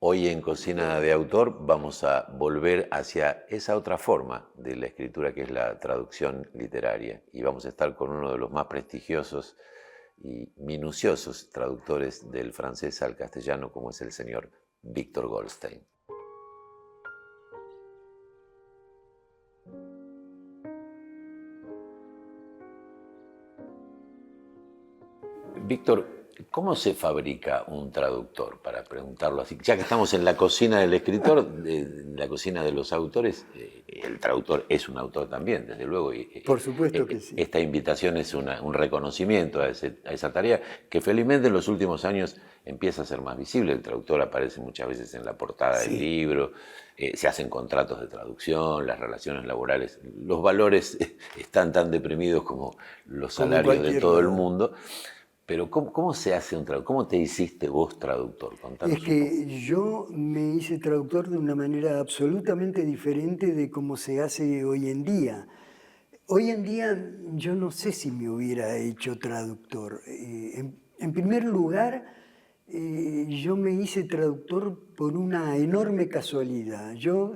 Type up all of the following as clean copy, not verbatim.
Hoy en Cocina de Autor vamos a volver hacia esa otra forma de la escritura que es la traducción literaria y vamos a estar con uno de los más prestigiosos y minuciosos traductores del francés al castellano como es el señor Víctor Goldstein. Víctor, ¿cómo se fabrica un traductor? Para preguntarlo así, ya que estamos en la cocina del escritor, en la cocina de los autores, el traductor es un autor también, desde luego. Por supuesto que sí. Esta invitación es un reconocimiento a esa tarea que felizmente en los últimos años empieza a ser más visible. El traductor aparece muchas veces en la portada del libro, se hacen contratos de traducción, las relaciones laborales, los valores están tan deprimidos como los salarios de todo el mundo. Pero ¿cómo se hace un traductor? ¿Cómo te hiciste vos traductor? Contanos es que yo me hice traductor de una manera absolutamente diferente de cómo se hace hoy en día. Hoy en día yo no sé si me hubiera hecho traductor. En primer lugar, yo me hice traductor por una enorme casualidad. Yo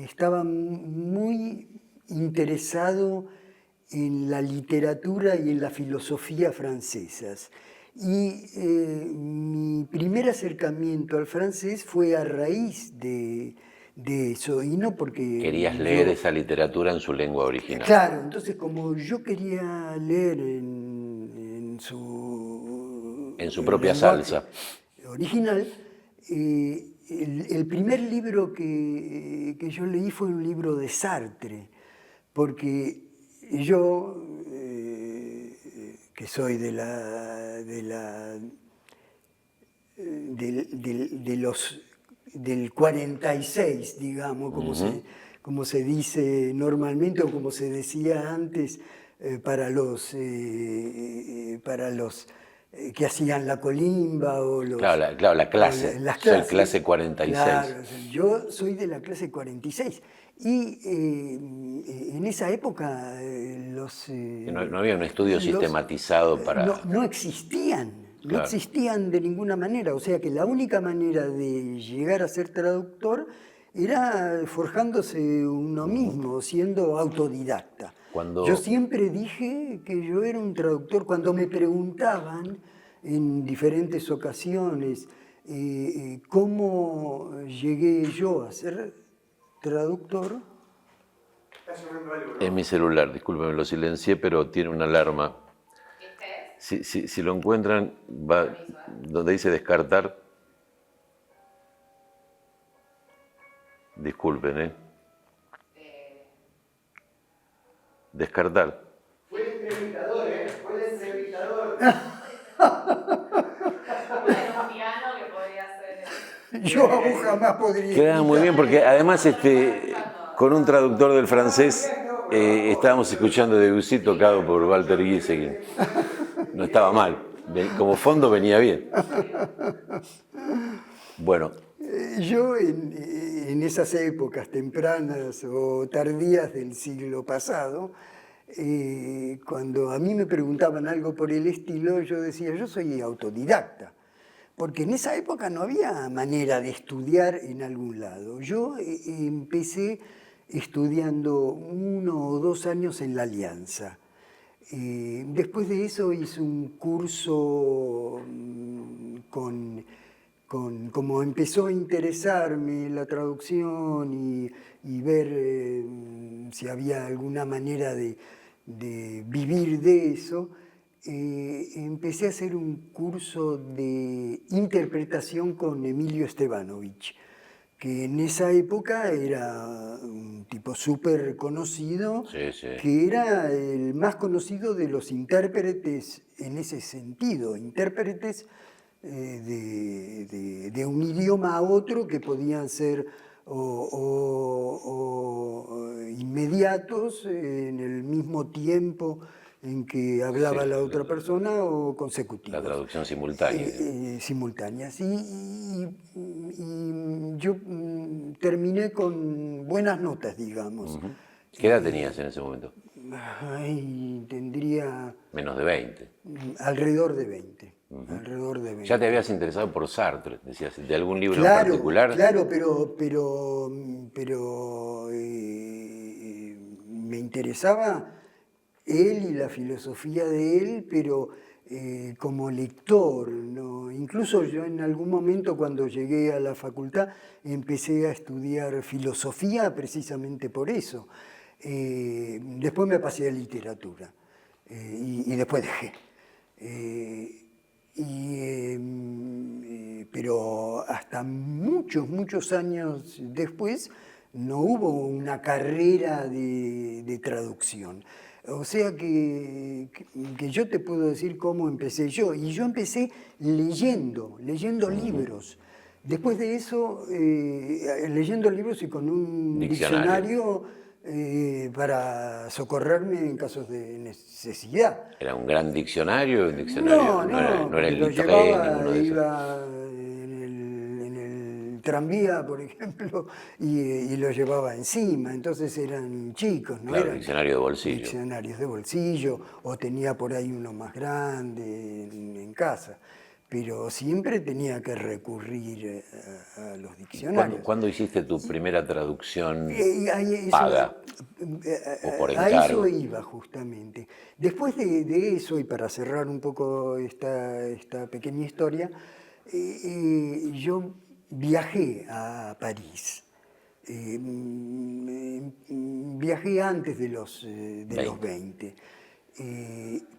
estaba muy interesado en la literatura y en la filosofía francesas. Y mi primer acercamiento al francés fue a raíz de eso, y no porque... Querías leer esa literatura en su lengua original. Claro, entonces como yo quería leer en su propia salsa original, el primer libro que yo leí fue un libro de Sartre, porque yo, que soy del 46, digamos, como se dice normalmente o como se decía antes para los que hacían la colimba o los... Claro, la clase. Las clases. Soy clase 46. Claro, yo soy de la clase 46. Y en esa época no había un estudio sistematizado para... No existían. No existían de ninguna manera, o sea que la única manera de llegar a ser traductor era forjándose uno mismo, siendo autodidacta. Yo siempre dije que yo era un traductor. Cuando me preguntaban en diferentes ocasiones cómo llegué yo a ser traductor... Es mi celular, discúlpeme, lo silencié, pero tiene una alarma. Si lo encuentran, va donde dice descartar. Disculpen, Descartar. Fue el entrevistador, Fue el entrevistador. Un piano que podría ser... Yo aún jamás podría... Queda muy bien porque además con un traductor del francés estábamos escuchando Debussy tocado por Walter Gieseking. No estaba mal, como fondo venía bien. Bueno. Yo en esas épocas tempranas o tardías del siglo pasado, cuando a mí me preguntaban algo por el estilo, yo decía, yo soy autodidacta. Porque en esa época no había manera de estudiar en algún lado. Yo empecé estudiando 1 o 2 años en la Alianza. Después de eso hice un curso como empezó a interesarme la traducción y ver si había alguna manera de vivir de eso, empecé a hacer un curso de interpretación con Emilio Estebanovich, que en esa época era un tipo súper conocido, que era el más conocido de los intérpretes en ese sentido, intérpretes de un idioma a otro que podían ser o inmediatos en el mismo tiempo en que hablaba la otra persona o consecutivos. La traducción simultánea. Simultáneas. Y yo terminé con buenas notas, digamos. ¿Qué edad tenías en ese momento? Tendría... Menos de 20. Alrededor de 20. alrededor de 20. Ya te habías interesado por Sartre, decías, ¿de algún libro en Claro, particular? claro, pero me interesaba él y la filosofía de él, pero como lector, ¿no? Incluso yo en algún momento cuando llegué a la facultad empecé a estudiar filosofía precisamente por eso. Después me pasé a literatura y después dejé. Pero hasta muchos años después no hubo una carrera de traducción. O sea que yo te puedo decir cómo empecé yo. Y yo empecé leyendo libros. Después de eso, leyendo libros y con un diccionario para socorrerme en casos de necesidad. ¿Era un gran diccionario? ¿Un diccionario? No era el lo Littré, llevaba, ninguno de esos. iba en el tranvía, por ejemplo, y lo llevaba encima, entonces eran chicos, ¿no? Claro, Eran diccionario de bolsillo. diccionarios de bolsillo, o tenía por ahí uno más grande en casa, pero siempre tenía que recurrir a los diccionarios. ¿Cuándo hiciste tu primera traducción Eso, paga? ¿O por a encargo? eso iba justamente. Después de eso, y para cerrar un poco esta pequeña historia, yo viajé a París. Viajé antes de los 20.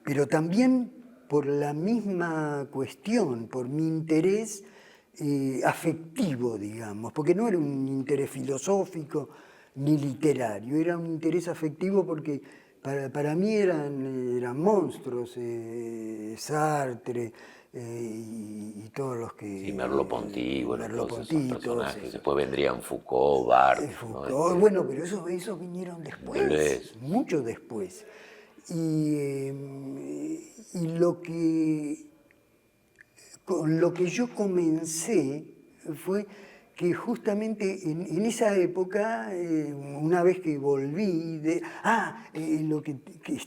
Pero también por la misma cuestión, por mi interés afectivo, digamos, porque no era un interés filosófico ni literario, era un interés afectivo porque para mí eran monstruos, Sartre y todos los que... Sí, Merleau-Ponty, bueno, todos esos Merleau-Ponty, personajes. esos. Después vendrían Foucault, Barthes, ¿no? Foucault, bueno, pero esos vinieron después, Deleuze. mucho después. Y con lo que yo comencé fue que justamente en esa época, una vez que volví, lo que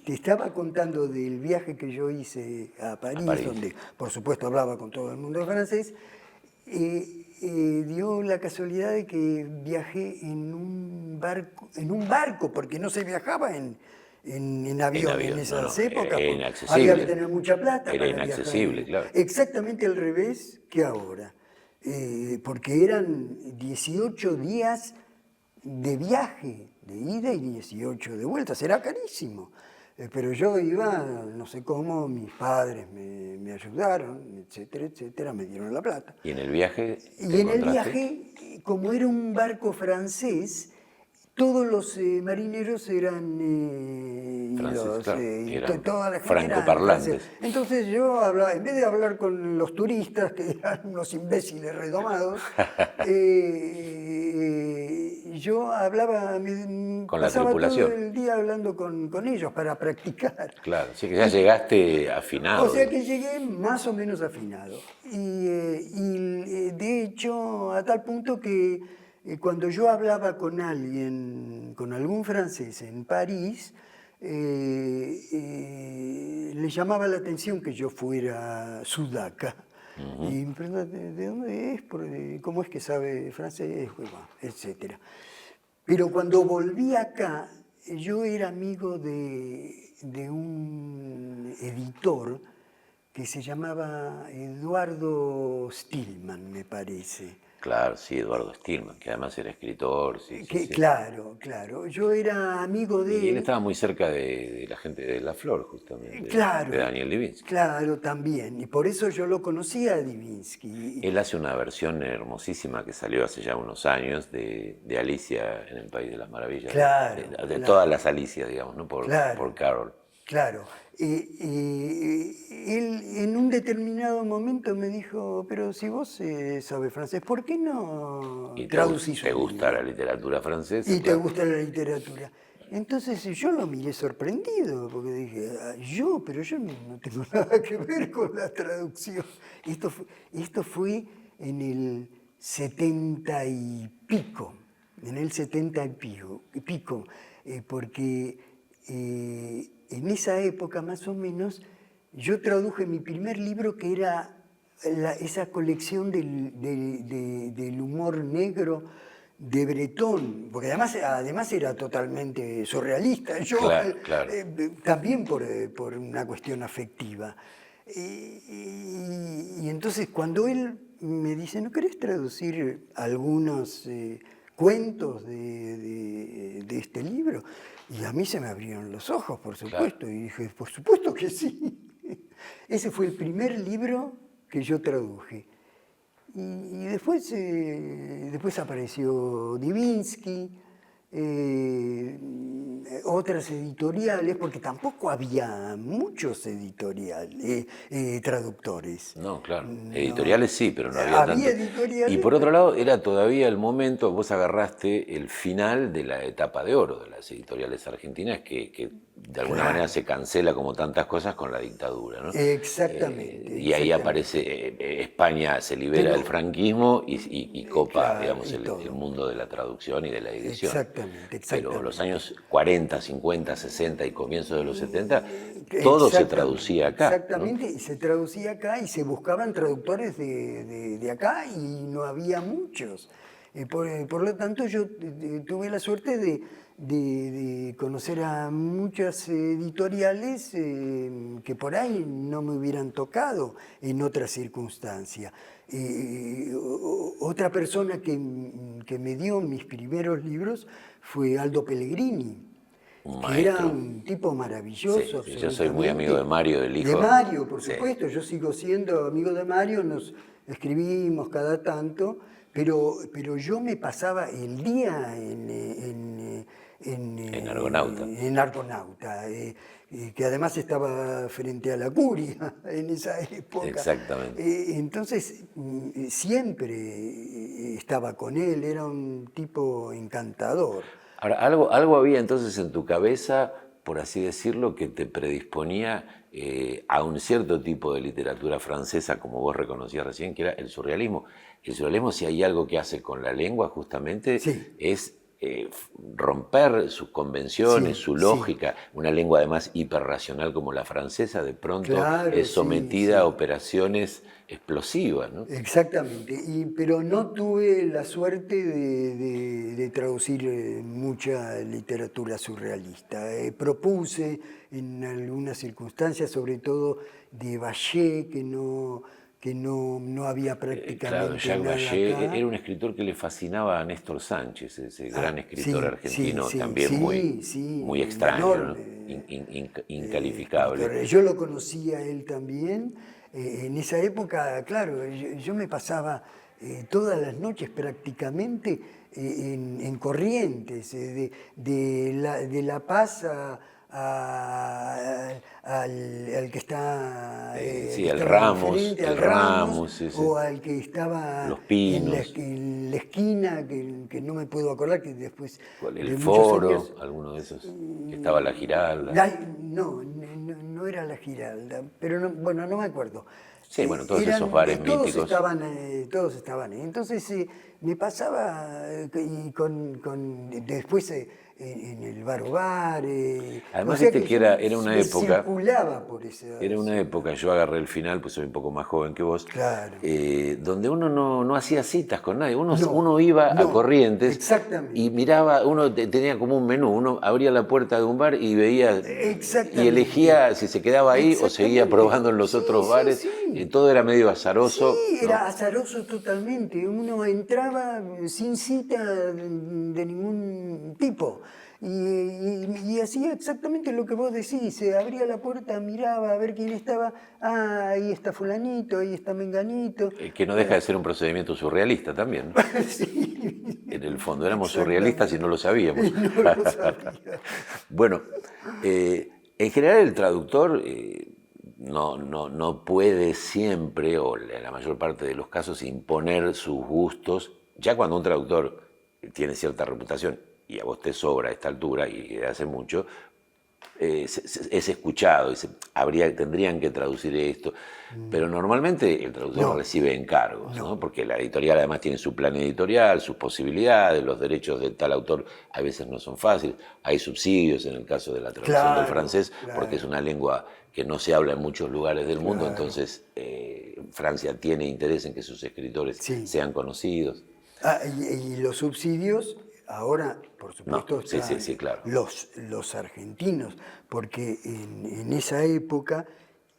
te estaba contando del viaje que yo hice a París, donde por supuesto hablaba con todo el mundo francés, dio la casualidad de que viajé en un barco, porque no se viajaba en avión en esas épocas. Era inaccesible. Había que tener mucha plata. Era para inaccesible, viajar. claro. Exactamente al revés que ahora. Porque eran 18 días de viaje, de ida y 18 de vuelta. Era carísimo. Pero yo iba, no sé cómo, mis padres me ayudaron, etcétera, etcétera, me dieron la plata. ¿Y en el viaje? Y en el viaje, como era un barco francés, todos los marineros eran toda la gente francoparlantes. Entonces yo hablaba, en vez de hablar con los turistas, que eran unos imbéciles redomados, yo hablaba, Con la pasaba tripulación. todo el día hablando con ellos para practicar. Claro, sí que ya llegaste afinado. O sea que llegué más o menos afinado. Y de hecho, a tal punto que cuando yo hablaba con alguien, con algún francés en París, le llamaba la atención que yo fuera sudaca. Y me preguntaba, ¿de dónde es? ¿Cómo es que sabe francés? Etcétera. Pero cuando volví acá, yo era amigo de un editor que se llamaba Eduardo Stillman, me parece. Claro, sí, Eduardo Stillman, que además era escritor. Sí. Claro. Yo era amigo de él. Y él estaba muy cerca de la gente de La Flor, justamente. Claro. De Daniel Divinsky. Claro, también. Y por eso yo lo conocía a Divinsky. Él hace una versión hermosísima que salió hace ya unos años de Alicia en el País de las Maravillas. Claro. De todas las Alicias, digamos, ¿no? Por Carol. Claro. Él en un determinado momento me dijo, pero si vos sabes francés, ¿por qué no traducís? ¿Te gusta la literatura francesa? Y te gusta la literatura. Entonces yo lo miré sorprendido, porque dije, pero yo no tengo nada que ver con la traducción. Esto fue en el 70 y pico, porque en esa época más o menos yo traduje mi primer libro, que era esa colección del humor negro de Bretón, porque además era totalmente surrealista, yo Claro. también por una cuestión afectiva. Y entonces cuando él me dice, ¿no querés traducir algunos cuentos de este libro? Y a mí se me abrieron los ojos, por supuesto, y dije, por supuesto que sí. Ese fue el primer libro que yo traduje. Y después apareció Divinsky, otras editoriales, porque tampoco había muchos traductores. No, claro. No. Editoriales sí, pero no había tanto. Editoriales. Y por otro lado, era todavía el momento, vos agarraste el final de la etapa de oro de las editoriales argentinas, que de alguna manera se cancela, como tantas cosas, con la dictadura, ¿no? Exactamente. Y ahí aparece, España se libera del franquismo y copa, digamos, el mundo de la traducción y de la edición. Exactamente. Pero los años 40, 50, 60 y comienzos de los 70, todo se traducía acá. Exactamente, ¿no? y se traducía acá y se buscaban traductores de acá y no había muchos. Por lo tanto, yo tuve la suerte de conocer a muchas editoriales que por ahí no me hubieran tocado en otra circunstancia. Otra persona que me dio mis primeros libros fue Aldo Pellegrini, que era un tipo maravilloso. Sí, yo soy muy amigo de Mario, del hijo. De Mario, por supuesto, yo sigo siendo amigo de Mario, nos escribimos cada tanto, pero yo me pasaba el día en Argonauta. En Argonauta, que además estaba frente a la curia en esa época. Exactamente. Entonces, siempre estaba con él, era un tipo encantador. Ahora, algo había entonces en tu cabeza, por así decirlo, que te predisponía a un cierto tipo de literatura francesa, como vos reconocías recién, que era el surrealismo. El surrealismo, si hay algo que hace con la lengua, justamente, sí. Es romper sus convenciones, su lógica. Una lengua además hiperracional como la francesa, de pronto es sometida a operaciones explosivas, ¿no? Exactamente, pero no tuve la suerte de traducir mucha literatura surrealista. Propuse en algunas circunstancias, sobre todo de Vallée, que no había prácticamente Jacques nada Vallée acá. era un escritor que le fascinaba a Néstor Sánchez, ese gran escritor argentino, también muy extraño, enorme, ¿no? Incalificable. Yo lo conocía a él también. En esa época, claro, yo me pasaba todas las noches prácticamente en Corrientes, de La Paz al que está al Ramos, o al que estaba Los Pinos, en la esquina, que no me puedo acordar, que después el Foro, alguno de esos, que estaba La Giralda. No era La Giralda, pero no me acuerdo. Sí, bueno, todos esos bares míticos. Todos estaban ahí. Entonces me pasaba después en el Bar. Además, viste que era una época. Circulaba por esa. Era una época, yo agarré el final, pues soy un poco más joven que vos, claro. Donde uno no hacía citas con nadie. Uno iba a Corrientes y miraba, uno tenía como un menú, uno abría la puerta de un bar y veía y elegía si se quedaba ahí o seguía probando en los otros bares. Todo era medio azaroso. Sí, era azaroso totalmente. Uno entraba sin cita de ningún tipo. Y hacía exactamente lo que vos decís, se abría la puerta, miraba a ver quién estaba, ahí está fulanito, ahí está menganito. Que no deja de ser un procedimiento surrealista también, ¿no? Sí. En el fondo éramos surrealistas y no lo sabíamos. No lo sabía. Bueno, en general el traductor no puede siempre, o en la mayor parte de los casos, imponer sus gustos. Ya cuando un traductor tiene cierta reputación, y a vos te sobra a esta altura, y de hace mucho, es escuchado, dice, tendrían que traducir esto, pero normalmente el traductor recibe encargos, ¿no? Porque la editorial además tiene su plan editorial, sus posibilidades, los derechos de tal autor a veces no son fáciles, hay subsidios en el caso de la traducción del francés, porque es una lengua que no se habla en muchos lugares del mundo, Claro. entonces Francia tiene interés en que sus escritores Sí. sean conocidos. Y los subsidios, ahora, por No, supuesto, sí, sí, están sí, claro. los argentinos, porque en esa época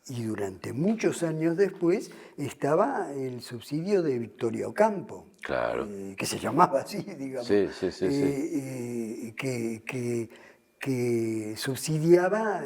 y durante muchos años después estaba el subsidio de Victoria Ocampo, Claro. que se llamaba así, digamos, Sí, sí, sí, sí. que subsidiaba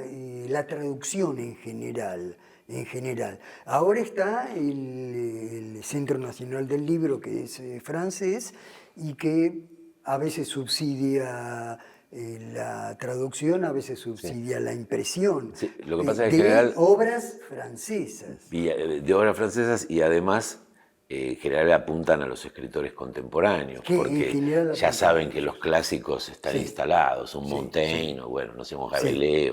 la traducción en general. En general. Ahora está el Centro Nacional del Libro, que es francés, y que a veces subsidia la traducción, a veces subsidia la impresión Sí, lo que pasa es que en de general obras francesas. de obras francesas y además en general apuntan a los escritores contemporáneos, Que en porque general ya apuntan saben a que ellos. los clásicos están Sí. instalados, un Sí, Montaigne, sí. o bueno, no sé, un Sí. Rabelais,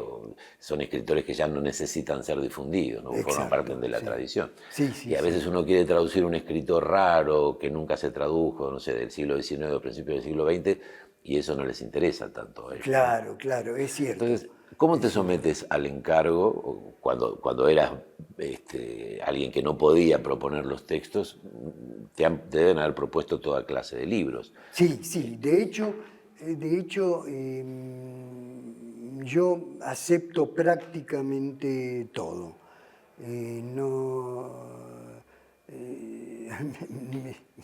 son escritores que ya no necesitan ser difundidos, ¿no? Forman Exacto, parte de la sí. tradición. Sí, sí, Y a veces sí. uno quiere traducir un escritor raro que nunca se tradujo, no sé, del siglo XIX o principios del siglo XX, y eso no les interesa tanto a ellos, ¿no? Claro, claro, es cierto. Entonces, ¿cómo te Es cierto. sometes al encargo cuando eras alguien que no podía proponer los textos? Te deben haber propuesto toda clase de libros. Sí, sí, de hecho yo acepto prácticamente todo. No,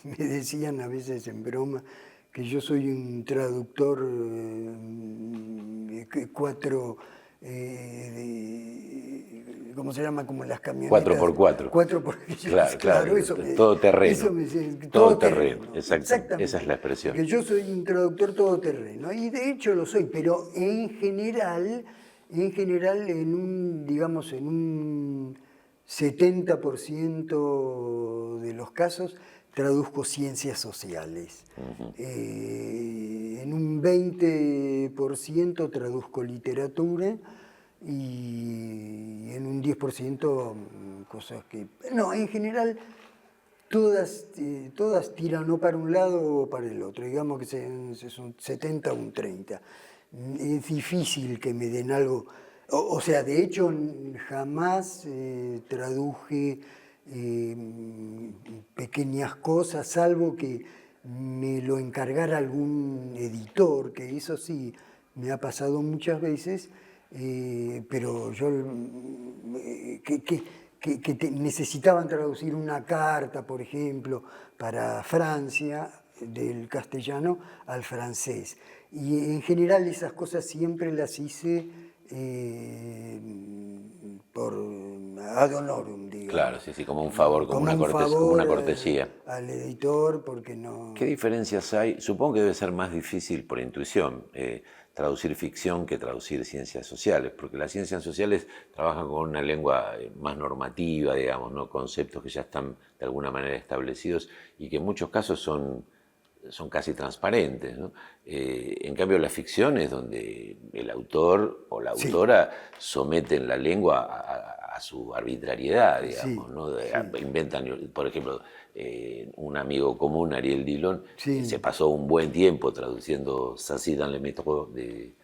me decían a veces en broma que yo soy un traductor cuatro, ¿cómo se llama? Como las Cuatro camionetas. por cuatro. Cuatro por Claro, claro, claro, todo eso terreno. me Todo terreno, todoterreno, exactamente. Esa es exactamente. la expresión. Que yo soy un traductor todoterreno, y de hecho lo soy, pero en general en un, digamos, en un 70% de los casos traduzco ciencias sociales. En un 20% traduzco literatura y en un 10% cosas que... No, en general todas tiran o para un lado o para el otro, digamos que es un 70 o un 30. Es difícil que me den algo, o sea, de hecho jamás traduje pequeñas cosas, salvo que me lo encargara algún editor, que eso sí me ha pasado muchas veces, pero yo necesitaban traducir una carta, por ejemplo, para Francia, del castellano al francés. Y en general esas cosas siempre las hice por ad honorem, digamos. Claro, sí, sí, como un favor, como Como un como favor una cortesía. al editor, porque no... ¿Qué diferencias hay? Supongo que debe ser más difícil por intuición traducir ficción que traducir ciencias sociales, porque las ciencias sociales trabajan con una lengua más normativa, digamos, ¿no? Conceptos que ya están de alguna manera establecidos y que en muchos casos son casi transparentes, ¿no? En cambio, la ficción es donde el autor o la Sí. autora someten la lengua a su arbitrariedad, digamos, Sí, ¿no? sí. Inventan, por ejemplo, un amigo común, Ariel Dillon, Sí. se pasó un buen tiempo traduciendo Saci dans le métro de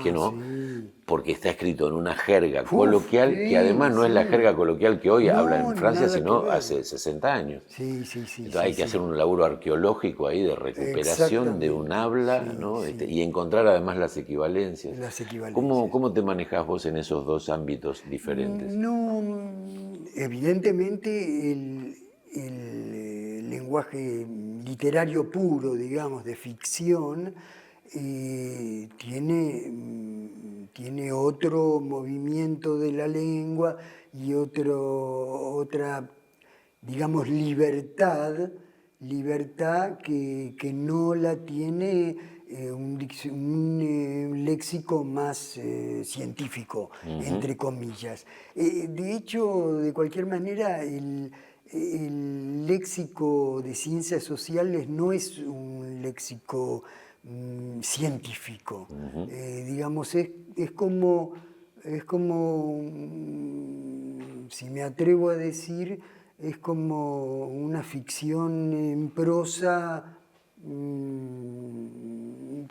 Queneau, Sí. porque está escrito en una jerga Uf, coloquial que sí, además no es la sí. jerga coloquial que hoy habla No, en Francia, nada que sino ver. hace 60 años. Sí, sí, sí. Entonces hay que hacer un laburo arqueológico ahí de recuperación de un Exactamente, habla, sí, ¿no? sí. Y encontrar además las equivalencias. Las ¿Cómo, equivalencias. cómo te manejás vos en esos dos ámbitos diferentes? No, evidentemente el lenguaje literario puro, digamos, de ficción, tiene otro movimiento de la lengua y otra, digamos, libertad que no la tiene un léxico más científico, entre comillas. De hecho, de cualquier manera, el léxico de ciencias sociales no es un léxico científico. Digamos, es como, si me atrevo a decir, es como una ficción en prosa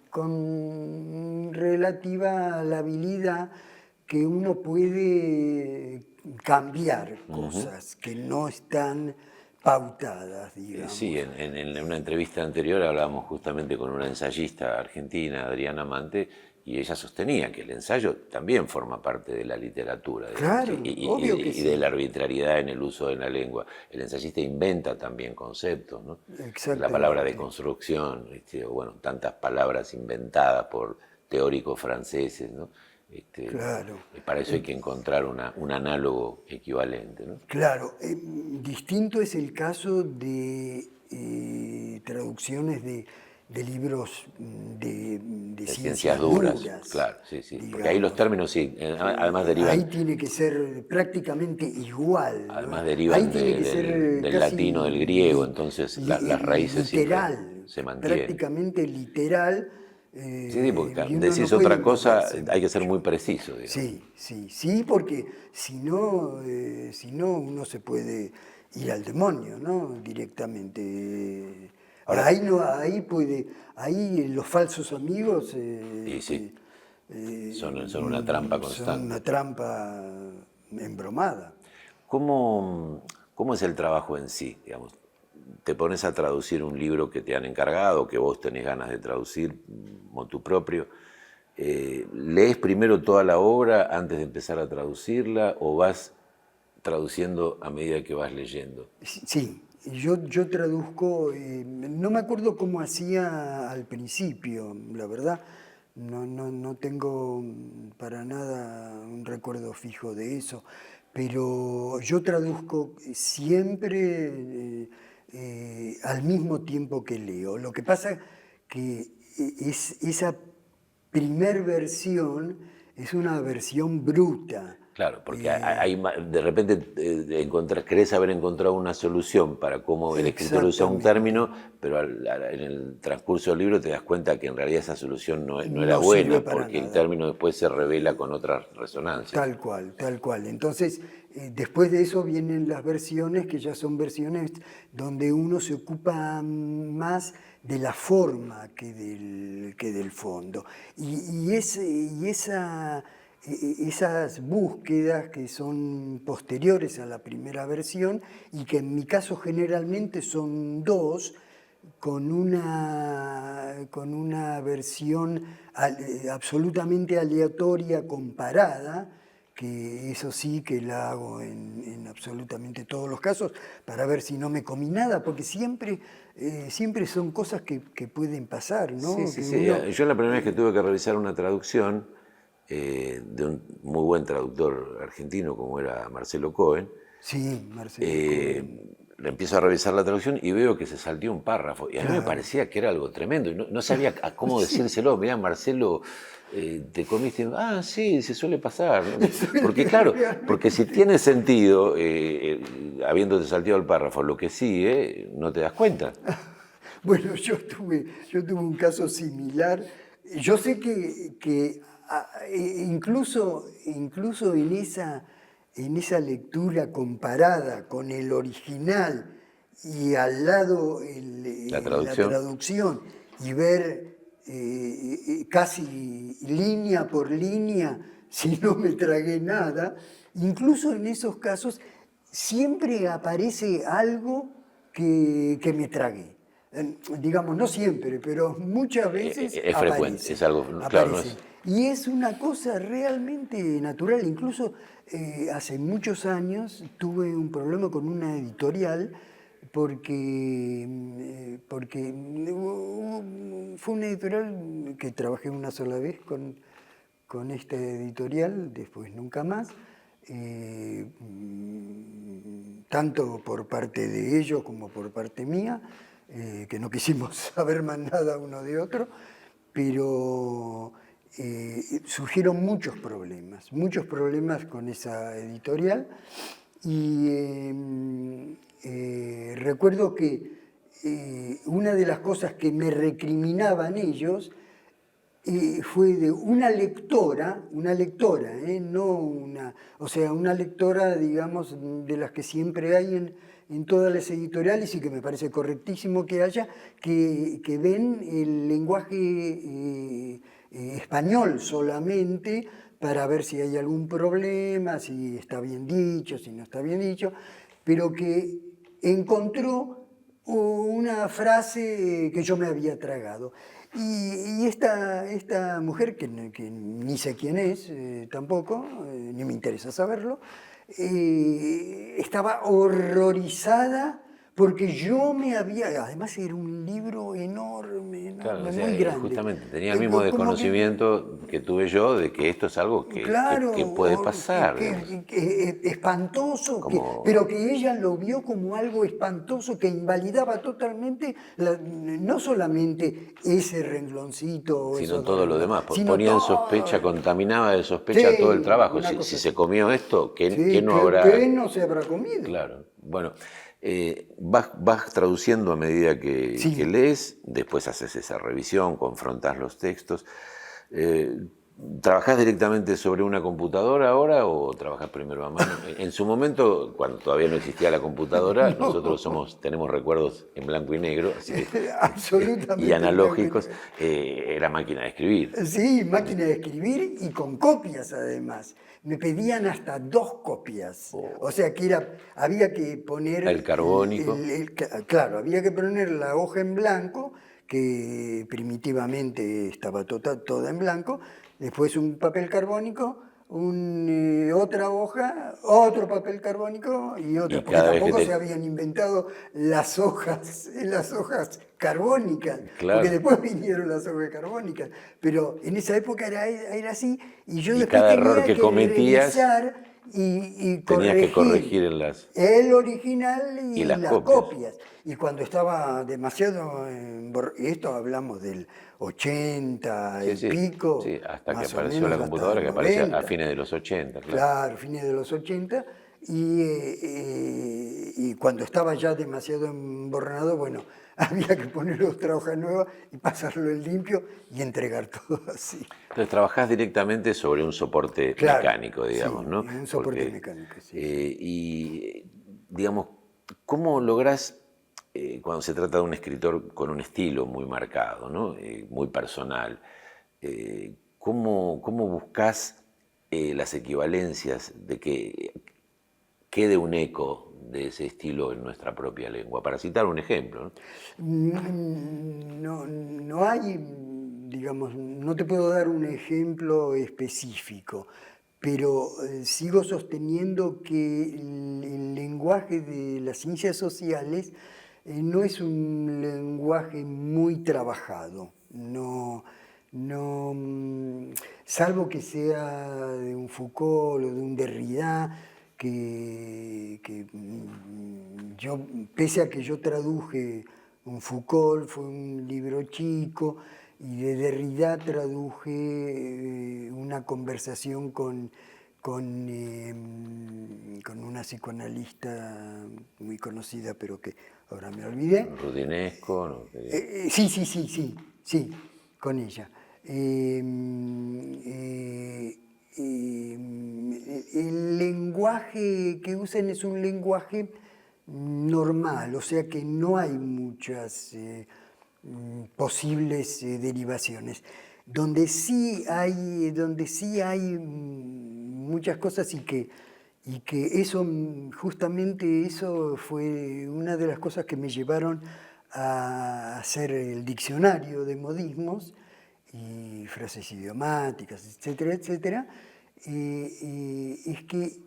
con relativa a la habilidad que uno puede cambiar cosas que no están pautadas, digamos. Sí, en una entrevista anterior hablábamos justamente con una ensayista argentina, Adriana Mante, y ella sostenía que el ensayo también forma parte de la literatura, Claro, obvio que y sí. de la arbitrariedad en el uso de la lengua. El ensayista inventa también conceptos, ¿no? La palabra de construcción, o bueno, tantas palabras inventadas por teóricos franceses, ¿no? Claro. Para eso hay que encontrar un análogo equivalente, ¿no? Claro, distinto es el caso de traducciones de libros de Ciencias duras, claro, sí, sí. Porque ahí los términos sí, además derivan. Ahí tiene que ser prácticamente igual. Además ¿no? derivan Ahí tiene que ser del casi latín, del griego, entonces las raíces literal, siempre se mantienen. prácticamente literal. Sí, porque y uno decís no puede otra cosa, meterse hay que ser mucho. muy preciso, digamos. Sí, porque si no uno se puede ir al demonio, ¿no? Directamente. Ahora, ahí los falsos amigos y sí, son una trampa constante. son una trampa embromada. ¿Cómo es el trabajo en sí? Digamos, te pones a traducir un libro que te han encargado, que vos tenés ganas de traducir, motu propio. ¿Lees primero toda la obra antes de empezar a traducirla o vas traduciendo a medida que vas leyendo? Sí, yo traduzco, no me acuerdo cómo hacía al principio, la verdad, no tengo para nada un recuerdo fijo de eso, pero yo traduzco siempre al mismo tiempo que leo. Lo que pasa que esa primer versión es una versión bruta. Claro, porque de repente querés haber encontrado una solución para cómo el escritor usa un término, pero en el transcurso del libro te das cuenta que en realidad esa solución no era buena, porque el término después se revela con otras resonancias. Tal cual, tal cual. Entonces, después de eso vienen las versiones, que ya son versiones donde uno se ocupa más de la forma que del fondo. Esas búsquedas que son posteriores a la primera versión y que en mi caso generalmente son dos, con una versión absolutamente aleatoria comparada, que eso sí que la hago en absolutamente todos los casos, para ver si no me comí nada, porque siempre son cosas que pueden pasar, ¿no? Sí. Yo la primera vez que tuve que revisar una traducción de un muy buen traductor argentino como era Marcelo Cohen, sí, Marcelo Cohen. Le empiezo a revisar la traducción y veo que se salteó un párrafo. Y a mí me parecía que era algo tremendo. Y no sabía cómo decírselo. Mirá, Marcelo, te comiste. Ah, sí, se suele pasar. Porque claro, porque si tiene sentido, habiéndote salteado el párrafo, lo que sigue, no te das cuenta. Bueno, yo tuve un caso similar. Yo sé que incluso en esa lectura comparada con el original y al lado la traducción y ver casi línea por línea si no me tragué nada, incluso en esos casos siempre aparece algo que me tragué. Digamos, no siempre, pero muchas veces es frecuente, es algo, claro, no es... Y es una cosa realmente natural. Incluso hace muchos años tuve un problema con una editorial porque fue una editorial que trabajé una sola vez con esta editorial, después nunca más, tanto por parte de ellos como por parte mía, que no quisimos saber más nada uno de otro, pero surgieron muchos problemas con esa editorial y recuerdo que una de las cosas que me recriminaban ellos fue de una lectora, o sea, una lectora, digamos, de las que siempre hay en todas las editoriales y que me parece correctísimo que haya, que ven el lenguaje español solamente para ver si hay algún problema, si está bien dicho, si no está bien dicho, pero que encontró una frase que yo me había tragado. Y esta mujer, que ni sé quién es tampoco, ni me interesa saberlo, estaba horrorizada porque yo me había... Además era un libro enorme, Claro, o sea, muy grande. justamente tenía el mismo Como desconocimiento que tuve yo de que esto es algo que puede pasar. Que espantoso, Como- pero que ella lo vio como algo espantoso que invalidaba totalmente no solamente ese rengloncito, o sino esos todo lo demás. sino Ponía en todo. sospecha, contaminaba de sospecha Sí, todo el trabajo. una Si cosa se así. comió esto, ¿qué Sí, no ¿qué habrá? no se habrá comido? Claro. Bueno, vas traduciendo a medida que Sí. lees, después haces esa revisión, confrontás los textos. ¿Trabajás directamente sobre una computadora ahora o trabajás primero a mano? En su momento, cuando todavía no existía la computadora, No. nosotros tenemos recuerdos en blanco y negro, así que, Absolutamente y analógicos, blanco y era máquina de escribir. Sí, máquina de escribir y con copias además. Me pedían hasta 2 copias. O sea que había que poner... El carbónico. Claro, había que poner la hoja en blanco, que primitivamente estaba toda en blanco, después un papel carbónico, otra hoja, otro papel carbónico y otra, Y porque cada vez que tampoco se habían inventado las hojas carbónicas, porque Claro. después vinieron las hojas carbónicas, pero en esa época era así, y yo Y después cada error tenía que que cometías, revisar y tenías que corregir corregir en las... el original Y y las las copias. copias. Y cuando estaba demasiado... y esto hablamos del 80 Sí, y sí, pico, sí, hasta que más o apareció la menos hasta computadora, el que aparece a 90. fines de los 80, claro. Claro, fines de los 80, y cuando estaba ya demasiado emborronado, bueno, había que poner otra hoja nueva y pasarlo en limpio y entregar todo así. Entonces trabajás directamente sobre un soporte Claro, mecánico, digamos, sí, ¿no? un soporte mecánico, sí. Y, digamos, ¿cómo lográs, cuando se trata de un escritor con un estilo muy marcado, ¿no? Muy personal, ¿cómo buscás las equivalencias de que quede un eco de ese estilo en nuestra propia lengua? Para citar un ejemplo, ¿no? No hay, digamos, no te puedo dar un ejemplo específico, pero sigo sosteniendo que el lenguaje de las ciencias sociales no es un lenguaje muy trabajado, salvo que sea de un Foucault o de un Derrida, yo, pese a que yo traduje un Foucault, fue un libro chico, y de Derrida traduje una conversación con una psicoanalista muy conocida, pero que ahora me olvidé. Rudinesco, ¿no? Sí, con ella. El lenguaje que usan es un lenguaje normal, o sea que no hay muchas posibles derivaciones. Donde sí hay muchas cosas y que eso, justamente eso fue una de las cosas que me llevaron a hacer el diccionario de modismos y frases idiomáticas, etcétera, etcétera, es que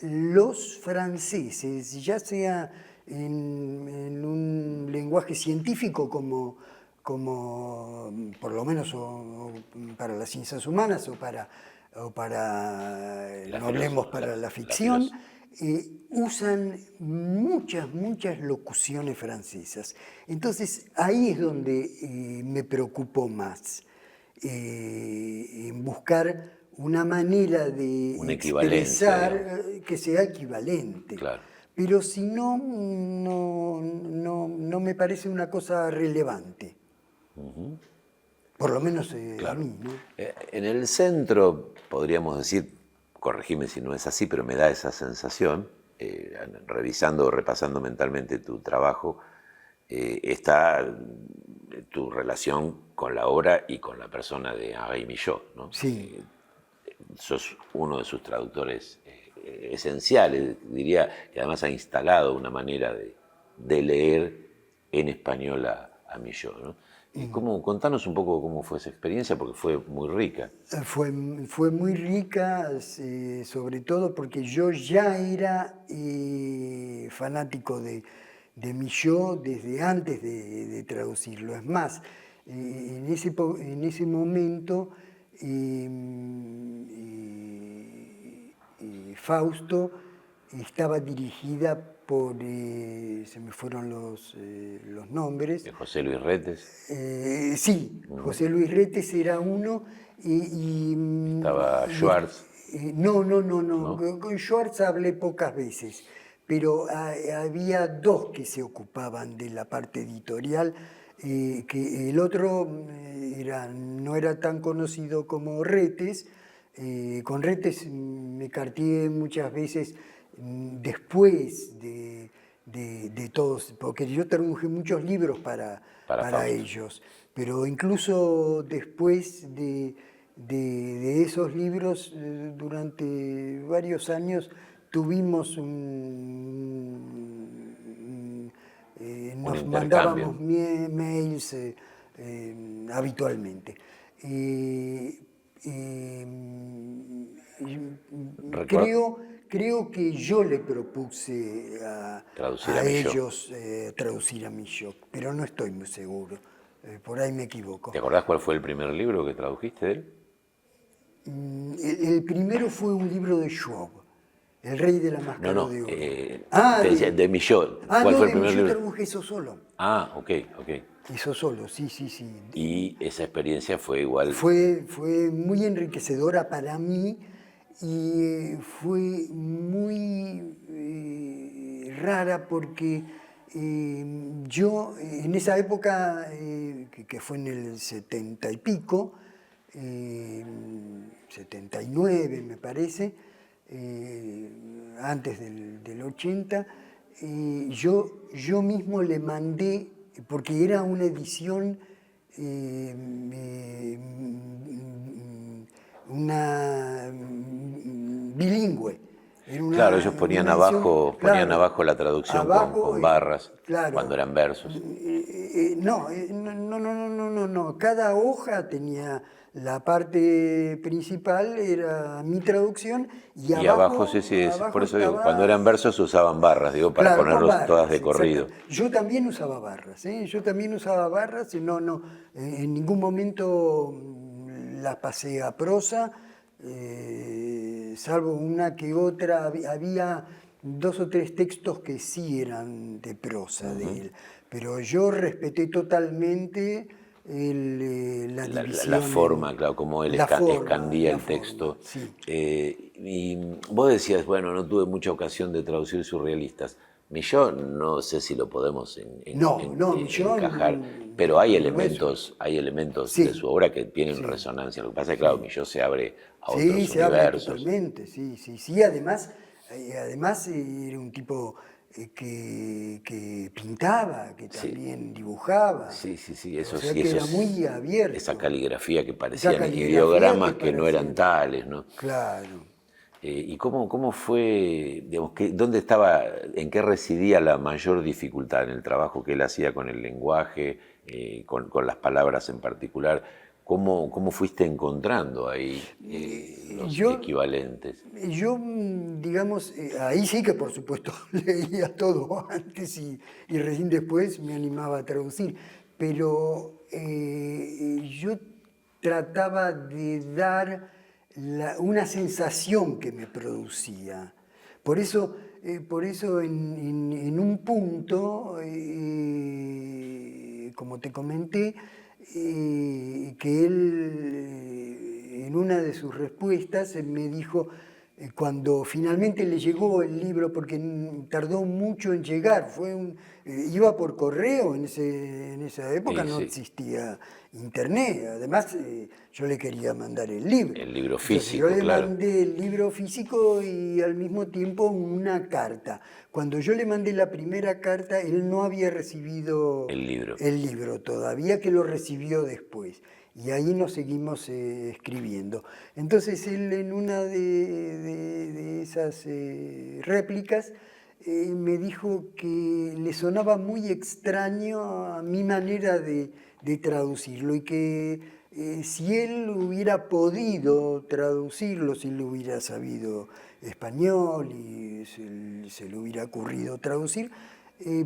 los franceses, ya sea en un lenguaje científico como por lo menos para las ciencias humanas o para no hablemos para la ficción, usan muchas locuciones francesas. Entonces ahí es donde me preocupó más, en buscar una manera de Una equivalencia, expresar que sea equivalente. Claro. Pero si no me parece una cosa relevante. Por lo menos a mí, ¿no? En el centro, podríamos decir, corregime si no es así, pero me da esa sensación, revisando o repasando mentalmente tu trabajo, está tu relación con la obra y con la persona de Henri Michaud, ¿no? Sí. sos uno de sus traductores esenciales, diría que además ha instalado una manera de leer en español a Milló, ¿no? Contanos un poco cómo fue esa experiencia, porque fue muy rica. Fue muy rica, sobre todo porque yo ya era fanático de Milló desde antes de traducirlo. Es más, en ese momento Fausto estaba dirigida por, se me fueron los nombres. De José Luis Retes. Sí, José Luis Retes era uno Estaba Schwartz. No. Con Schwartz hablé pocas veces, pero había dos que se ocupaban de la parte editorial, que el otro no era tan conocido como Retes. Con Retes me carteé muchas veces después de todos, porque yo traduje muchos libros para ellos, pero incluso después de esos libros, durante varios años tuvimos nos mandábamos mails habitualmente. Creo que yo le propuse a ellos traducir a Milló, pero no estoy muy seguro. Por ahí me equivoco. ¿Te acordás cuál fue el primer libro que tradujiste de él? El primero fue un libro de Schwab, El Rey de la Máscara de Oro. De Milló. ¿Cuál fue el primer libro? Yo traduje eso solo. Ok. Eso solo, sí. Y esa experiencia fue igual. Fue muy enriquecedora para mí y fue muy rara porque yo en esa época, que fue en el 70 y pico, 79 me parece, antes del 80, yo mismo le mandé, porque era una edición bilingüe. Claro, ellos ponían abajo la traducción con barras, claro, cuando eran versos. No. Cada hoja tenía la parte principal, era mi traducción, y abajo por eso digo, cuando eran versos usaban barras, para ponerlos todas de corrido. Yo también usaba barras, en ningún momento las pasé a prosa. Salvo una que otra, había 2 o 3 textos que sí eran de prosa de él, pero yo respeté totalmente la división. La forma, claro, como él escandía el texto. Sí. Y vos decías, no tuve mucha ocasión de traducir surrealistas. Milló, no sé si lo podemos encajar, pero hay elementos de su obra que tienen resonancia. Lo que pasa es que, claro, Milló se abre a otros universos. Se abre totalmente, sí. Además era un tipo que pintaba, que también dibujaba. Sí, eso sí. Que era muy abierto. Esa caligrafía que parecían ideogramas que no eran tales, ¿no? Claro. ¿Y cómo fue, digamos, en qué residía la mayor dificultad en el trabajo que él hacía con el lenguaje, con las palabras en particular? ¿Cómo fuiste encontrando ahí los equivalentes? Yo, digamos, ahí sí que por supuesto leía todo antes y recién después me animaba a traducir, pero yo trataba de dar una sensación que me producía. Por eso en un punto, como te comenté, que él en una de sus respuestas me dijo, cuando finalmente le llegó el libro, porque tardó mucho en llegar, iba por correo, en esa época no existía internet, además yo le quería mandar el libro. El libro físico, entonces, yo le mandé el libro físico y al mismo tiempo una carta. Cuando yo le mandé la primera carta, él no había recibido el libro todavía, que lo recibió después. Y ahí nos seguimos escribiendo. Entonces él en una de esas réplicas me dijo que le sonaba muy extraño a mi manera de traducirlo y que si él hubiera podido traducirlo, si él hubiera sabido español y se le hubiera ocurrido traducir,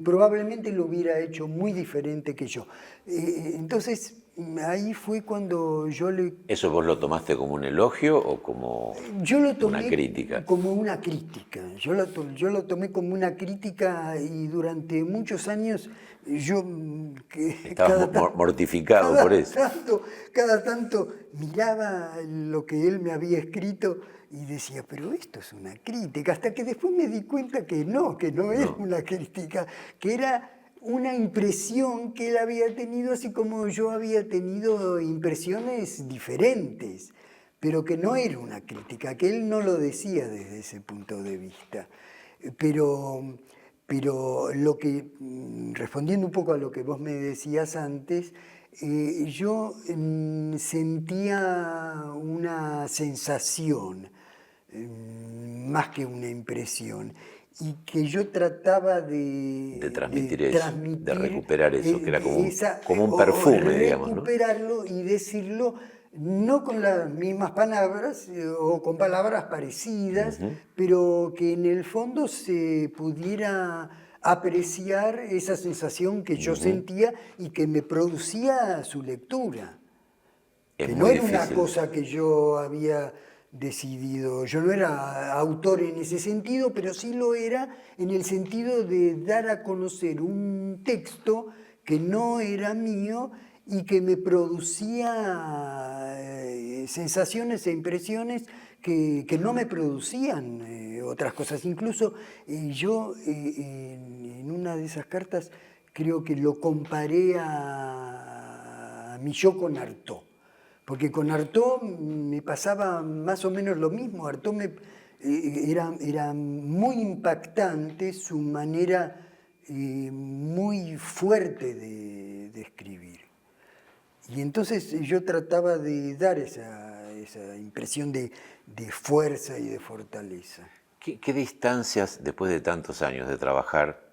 probablemente lo hubiera hecho muy diferente que yo. Entonces, ahí fue cuando yo le... ¿Eso vos lo tomaste como un elogio o como Yo lo tomé una crítica? como una crítica. Yo lo tomé como una crítica y durante muchos años yo... Estabas mortificado por eso. Cada tanto miraba lo que él me había escrito y decía, pero esto es una crítica, hasta que después me di cuenta que no era una crítica, que era una impresión que él había tenido, así como yo había tenido impresiones diferentes, pero que no era una crítica, que él no lo decía desde ese punto de vista. Pero lo que, respondiendo un poco a lo que vos me decías antes, yo sentía una sensación más que una impresión, y que yo trataba De transmitir eso, de recuperar eso, que era como un o perfume, digamos, ¿no? recuperarlo y decirlo no con las mismas palabras o con palabras parecidas, pero que en el fondo se pudiera apreciar esa sensación que yo sentía y que me producía su lectura. Es Que no muy era una difícil. cosa que yo había decidido, yo no era autor en ese sentido, pero sí lo era en el sentido de dar a conocer un texto que no era mío y que me producía sensaciones e impresiones que no me producían otras cosas. Incluso yo en una de esas cartas creo que lo comparé a mi yo con Artaud. Porque con Artaud me pasaba más o menos lo mismo. Artaud era muy impactante su manera muy fuerte de escribir. Y entonces yo trataba de dar esa impresión de fuerza y de fortaleza. ¿Qué distancias, después de tantos años de trabajar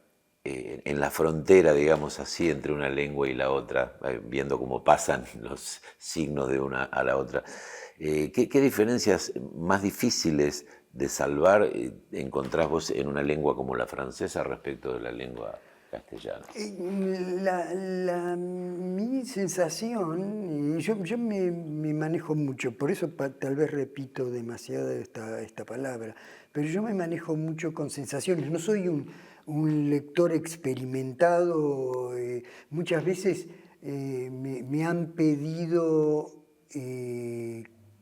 en la frontera, digamos así, entre una lengua y la otra, viendo cómo pasan los signos de una a la otra, qué diferencias más difíciles de salvar encontrás vos en una lengua como la francesa respecto de la lengua castellana? Mi sensación, y yo me manejo mucho, por eso tal vez repito demasiado esta palabra, pero yo me manejo mucho con sensaciones, no soy un lector experimentado. Muchas veces me han pedido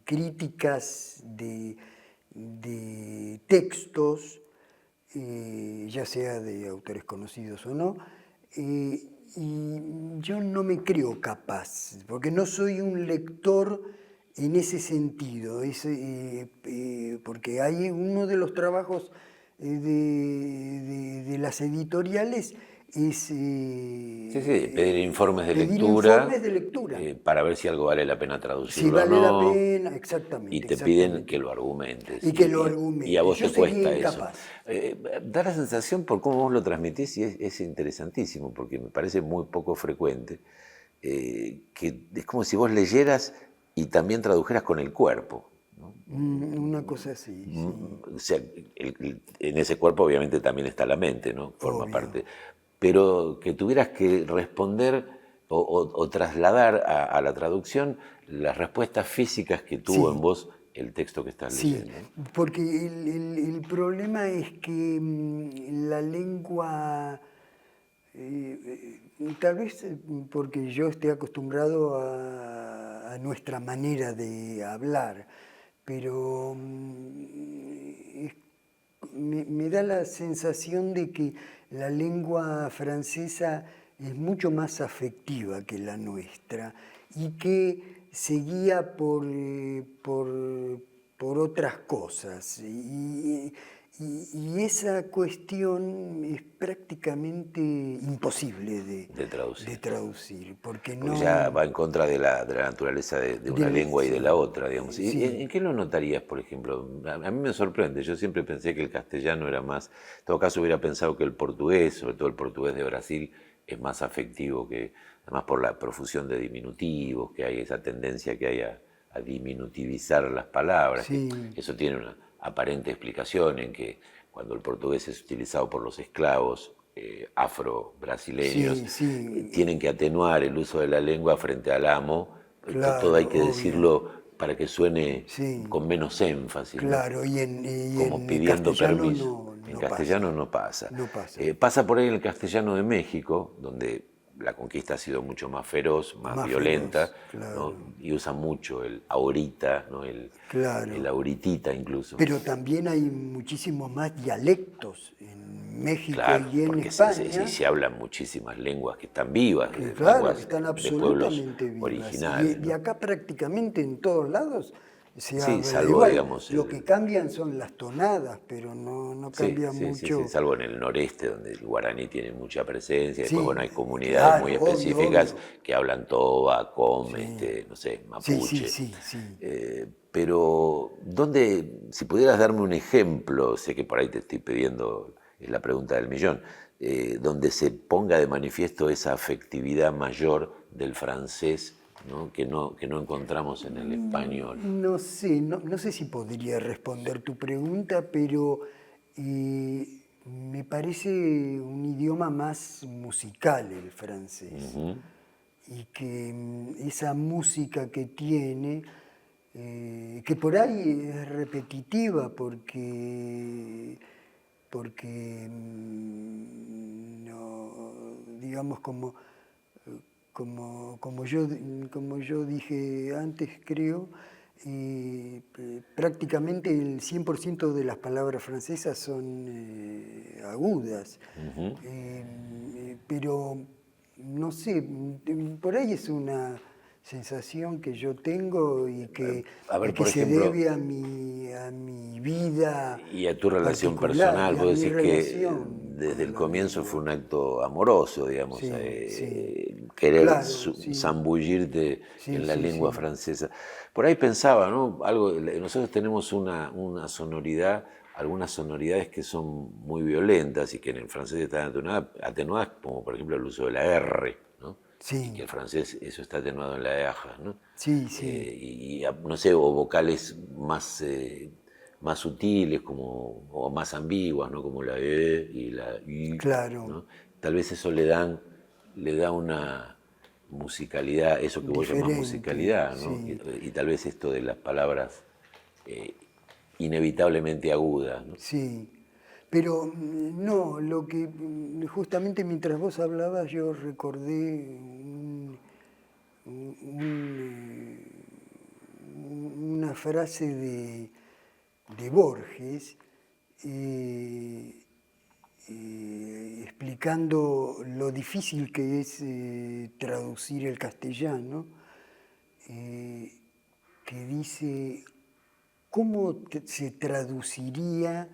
críticas de textos, ya sea de autores conocidos o no, y yo no me creo capaz, porque no soy un lector en ese sentido, porque hay uno de los trabajos de las editoriales es Sí, pedir informes de pedir lectura, informes de lectura. Para ver si algo vale la pena traducirlo Si vale o la no. pena, exactamente. Y te piden que lo argumentes. Y que lo argumentes. Y a vos Yo te sería cuesta incapaz. eso. Da la sensación, por cómo vos lo transmitís, y es interesantísimo, porque me parece muy poco frecuente, que es como si vos leyeras y también tradujeras con el cuerpo. ¿No? Una cosa así, sí. O sea, en ese cuerpo obviamente también está la mente, ¿no? Forma Obvio. parte. Pero que tuvieras que responder o trasladar a la traducción las respuestas físicas que tuvo Sí. en vos el texto que estás Sí, leyendo. porque el problema es que la lengua, tal vez porque yo esté acostumbrado a nuestra manera de hablar, pero me da la sensación de que la lengua francesa es mucho más afectiva que la nuestra y que se guía por otras cosas. y esa cuestión es prácticamente imposible De traducir. porque Porque no... ya va en contra de la naturaleza de una lengua y de la otra, digamos. ¿Y Sí. en qué lo notarías, por ejemplo? A mí me sorprende, yo siempre pensé que el castellano era más, en todo caso hubiera pensado que el portugués, sobre todo el portugués de Brasil, es más afectivo que, además por la profusión de diminutivos, que hay esa tendencia que hay a diminutivizar las palabras. Sí. Que eso tiene una aparente explicación en que cuando el portugués es utilizado por los esclavos afro-brasileños, Sí, sí. tienen que atenuar el uso de la lengua frente al amo, Claro, todo hay que obvio. decirlo para que suene Sí. con menos énfasis, ¿no? Claro, y Como en pidiendo castellano permiso. En castellano pasa. no pasa. No pasa. Pasa por ahí el castellano de México, donde la conquista ha sido mucho más feroz, más violenta, feroz, claro. ¿no? Y usa mucho el ahorita, ¿no? Claro. El ahorita incluso. Pero también hay muchísimos más dialectos en México Claro, y en porque España. se hablan muchísimas lenguas que están vivas, Claro, lenguas que están de pueblos absolutamente vivas. originales. Y acá prácticamente en todos lados se Sí, habla salvo, igual. digamos, Lo que cambian son las tonadas, pero no cambia mucho. Sí, salvo en el noreste, donde el guaraní tiene mucha presencia. Sí, Después, bueno, hay comunidades claro, muy obvio, específicas obvio. que hablan toba, com, Sí. no sé, Sí, mapuche. sí. Pero, ¿dónde, si pudieras darme un ejemplo, sé que por ahí te estoy pidiendo, es la pregunta del millón, donde se ponga de manifiesto esa afectividad mayor del francés, ¿no? Que no encontramos en el español? No sé si podría responder tu pregunta, pero me parece un idioma más musical el francés. Y que esa música que tiene, que por ahí es repetitiva porque no, digamos como yo dije antes, creo, prácticamente el 100% de las palabras francesas son agudas. Pero no sé, por ahí es una sensación que yo tengo y A ver, y que por se ejemplo, debe a mi vida y a tu relación particular personal, y a vos mi decís que relación desde con el la comienzo lengua. fue un acto amoroso, digamos, Sí, sí. querer Claro, sí. zambullirte Sí, en la sí, lengua sí. francesa. Por ahí pensaba, ¿no? Nosotros tenemos una sonoridad, algunas sonoridades que son muy violentas y que en el francés están atenuadas, como por ejemplo el uso de la R, ¿no? Sí. Y que el francés eso está atenuado en la EAJ, ¿no? Sí. No sé, o vocales más sutiles o más ambiguas, ¿no? Como la E y la Y, Claro. ¿no? Tal vez eso le da una musicalidad, eso que vos llamás Diferente, musicalidad, ¿no? sí. Y tal vez esto de las palabras inevitablemente agudas, ¿no? Sí, pero no, justamente mientras vos hablabas yo recordé una frase de Borges explicando lo difícil que es traducir el castellano, que dice, ¿cómo se traduciría?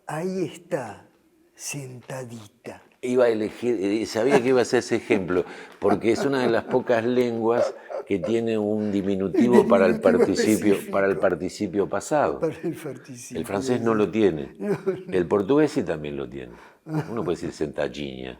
Ahí está, sentadita. Iba a elegir, sabía que iba a ser ese ejemplo, porque es una de las pocas lenguas que tiene un diminutivo para el participio pasado. Para el participio. El francés no lo tiene. No. El portugués sí también lo tiene. Uno puede decir sentadinha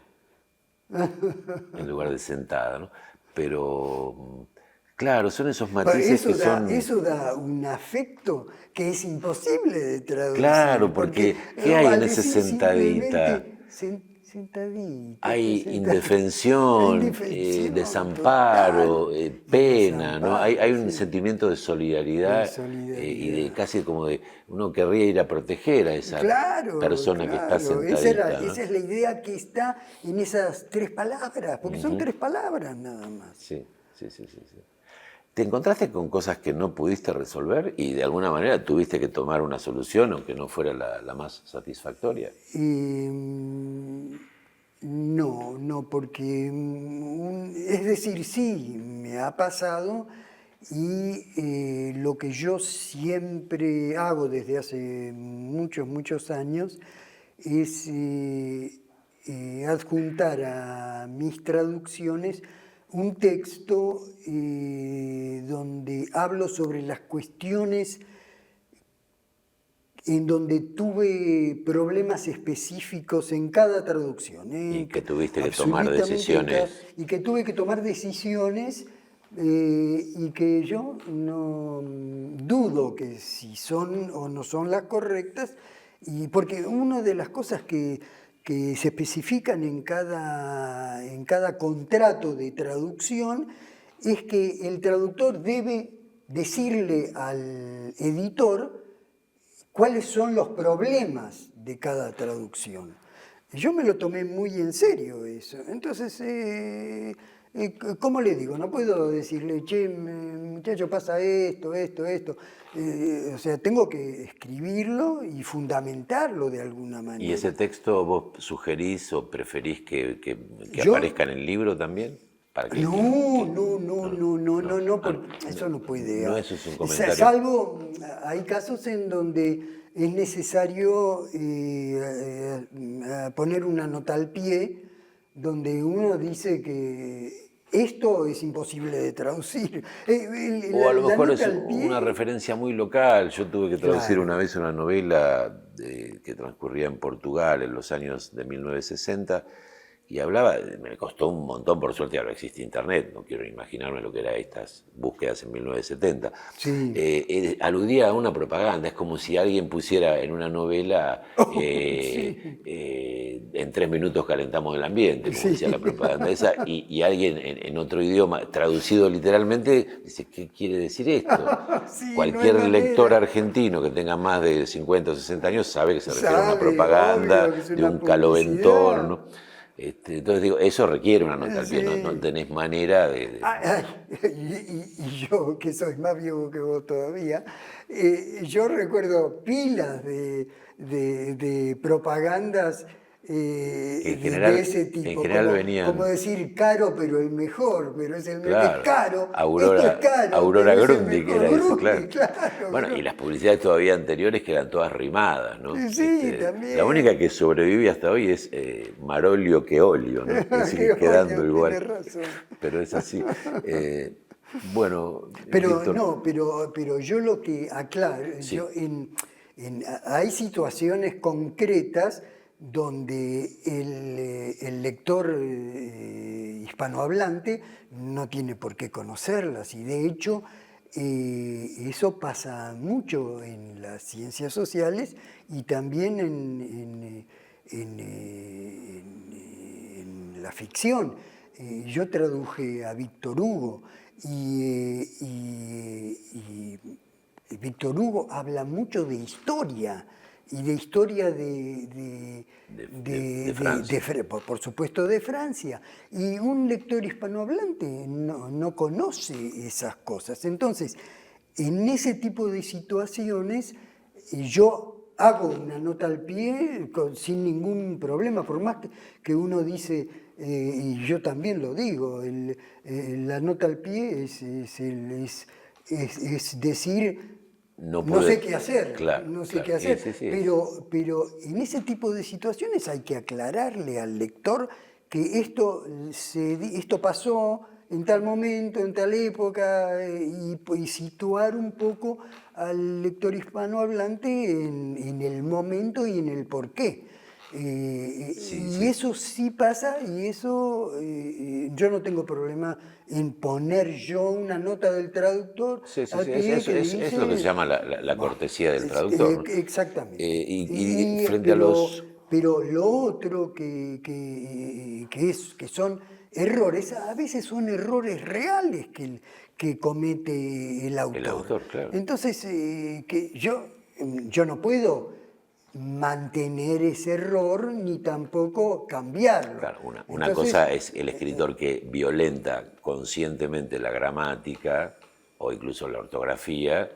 en lugar de sentada, ¿no? Pero, claro, son esos matices que son... Eso da un afecto que es imposible de traducir. Claro, porque ¿qué hay en ese sentadita? Sentadita. Hay indefensión, desamparo, total, pena, ¿no? Hay un sí. sentimiento de solidaridad, De solidaridad. Y de casi como de uno querría ir a proteger a esa persona que está sentadita, ¿no? Esa es la idea que está en esas 3 palabras, porque son 3 palabras nada más. Sí. ¿Te encontraste con cosas que no pudiste resolver y de alguna manera tuviste que tomar una solución, aunque no fuera la más satisfactoria? No, porque es decir, sí, me ha pasado y lo que yo siempre hago desde hace muchos años es adjuntar a mis traducciones un texto donde hablo sobre las cuestiones en donde tuve problemas específicos en cada traducción. Y que tuviste que tomar Absolutamente decisiones. y que tuve que tomar decisiones y que yo no dudo que si son o no son las correctas, y porque una de las cosas que se especifican en cada contrato de traducción es que el traductor debe decirle al editor cuáles son los problemas de cada traducción. Yo me lo tomé muy en serio eso. Entonces, ¿cómo le digo? No puedo decirle, che, muchacho, pasa esto. O sea, tengo que escribirlo y fundamentarlo de alguna manera. ¿Y ese texto vos sugerís o preferís que Yo- aparezca en el libro también? Para que, No, porque eso no puede. No, eso es un comentario. Salvo, hay casos en donde es necesario poner una nota al pie donde uno dice que esto es imposible de traducir. O a lo mejor es al pie, una referencia muy local. Yo tuve que traducir Claro. una vez una novela que transcurría en Portugal en los años de 1960 y hablaba, me costó un montón, por suerte ahora existe internet, no quiero imaginarme lo que eran estas búsquedas en 1970. Sí. Aludía a una propaganda, es como si alguien pusiera en una novela en 3 minutos calentamos el ambiente, como decía la propaganda esa, y alguien en otro idioma, traducido literalmente, dice, ¿qué quiere decir esto? Sí, Cualquier no hay manera. lector argentino que tenga más de 50 o 60 años sabe que se refiere a una Sabe, propaganda, obvio que es de una un caloventor, publicidad. ¿no? Entonces digo, eso requiere una nota al pie, Sí. no tenés manera de... Y yo, que soy más viejo que vos todavía, yo recuerdo pilas de propagandas En general- de ese tipo. en general como, venían- como decir caro, pero el mejor, pero es el Claro, es caro. Aurora, esto es caro, Aurora pero es el Grundig mejor. era eso, Grundig, claro. Bueno, claro. y las publicidades todavía anteriores que eran todas rimadas, ¿no? Sí, también. La única que sobrevive hasta hoy es Marolio que Olio, ¿no? Que sigue Que quedando Olio, igual. tiene razón. Pero es así. Bueno, Pero Víctor, no, pero yo lo que aclaro, Sí. yo hay situaciones concretas donde el lector hispanohablante no tiene por qué conocerlas, y de hecho eso pasa mucho en las ciencias sociales y también en la ficción. Yo traduje a Víctor Hugo y Víctor Hugo habla mucho de historia y de historia de Francia. por supuesto de Francia, y un lector hispanohablante no conoce esas cosas. Entonces, en ese tipo de situaciones yo hago una nota al pie sin ningún problema, por más que uno dice, y yo también lo digo, la nota al pie es decir, no sé qué hacer, Claro, no sé claro. qué hacer, Sí. pero en ese tipo de situaciones hay que aclararle al lector que esto pasó en tal momento, en tal época, y situar un poco al lector hispanohablante en el momento y en el porqué. Y eso sí pasa, y eso yo no tengo problema en poner yo una nota del traductor al pie que Es dice, lo que se llama la cortesía del traductor, ¿no? Exactamente. Y frente a los... Pero lo otro que son errores, a veces son errores reales que comete el autor. El autor, claro. Entonces, que yo no puedo mantener ese error ni tampoco cambiarlo. Claro, una Entonces, cosa es el escritor que violenta conscientemente la gramática o incluso la ortografía,